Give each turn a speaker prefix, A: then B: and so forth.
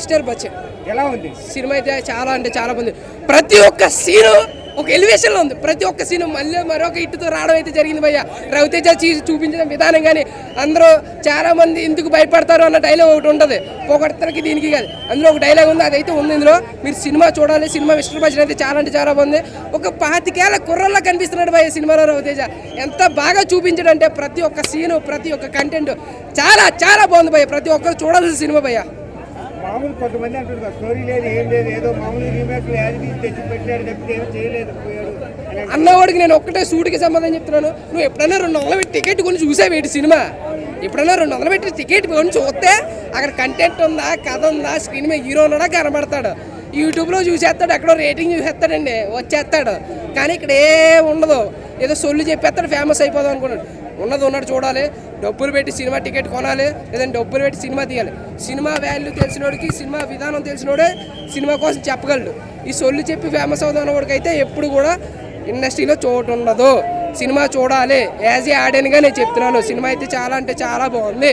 A: Mister Bachchan
B: ఎలా ఉంది
A: cinema అయితే చాలా అంటే చాలా బాగుంది. ప్రతి ఒక్క సీను ఒక ఎలివేషన్లో ఉంది. ప్రతి ఒక్క సీను మళ్ళీ మరొక ఇట్టుతో రావడం అయితే జరిగింది భయ్య. రవితేజ చూపించిన విధానం కానీ అందరూ చాలా మంది ఎందుకు భయపడతారు అన్న డైలాగ్ ఒకటి ఉంటుంది, పొగడతలకి దీనికి కాదు. అందులో ఒక డైలాగ్ ఉంది, అదైతే ఉంది ఇందులో. మీరు సినిమా చూడాలి. సినిమా మిస్టర్ బచ్చన్ అయితే చాలా అంటే చాలా బాగుంది. ఒక 25 కుర్రల్లా కనిపిస్తున్నాడు భయ్య సినిమాలో రవితేజ. ఎంత బాగా చూపించాడంటే ప్రతి ఒక్క సీను, ప్రతి ఒక్క కంటెంట్ చాలా చాలా బాగుంది భయ్య. ప్రతి ఒక్కరు చూడాల్సిన సినిమా భయ్య.
B: మామూలు కొంతమంది అంటున్నారు స్టోరీ లేదు, ఏం లేదు, ఏదో మామూలు రీమేక్లు యాది తెచ్చి పెట్టాడు తప్పితే ఏం చేయలేదు పోయాడు
A: అన్నవాడికి నేను ఒక్కటే సూటికి సంబంధం చెప్తున్నాను. నువ్వు ఎప్పుడైనా 200 పెట్టి టికెట్ కొని చూసావేటి సినిమా? ఎప్పుడైనా 200 పెట్టి టికెట్ కొని చూస్తే అక్కడ కంటెంట్ ఉందా, కథ ఉందా, స్క్రీన్ మీద హీరో ఉన్నాడా కనబడతాడు. యూట్యూబ్లో చూసేస్తాడు, ఎక్కడో రేటింగ్ చూసేస్తాడండి, వచ్చేస్తాడు. కానీ ఇక్కడ ఏం ఉండదు, ఏదో సొల్లు చెప్పేస్తాడు, ఫేమస్ అయిపోదాం అనుకున్నాడు. ఉన్నది ఉన్నట్టు చూడాలి. డబ్బులు పెట్టి సినిమా టికెట్ కొనాలి, లేదంటే డబ్బులు పెట్టి సినిమా తీయాలి. సినిమా వాల్యూ తెలిసినోడికి, సినిమా విధానం తెలిసినోడే సినిమా కోసం చెప్పగలడు. ఈ సొల్లు చెప్పి ఫేమస్ అవుదాం అన్నవాడికి అయితే ఎప్పుడు కూడా ఇండస్ట్రీలో చోటు ఉండదు. సినిమా చూడాలి. యాజ్ ఏ ఆడియన్గా నేను చెప్తున్నాను, సినిమా అయితే చాలా అంటే చాలా బాగుంది.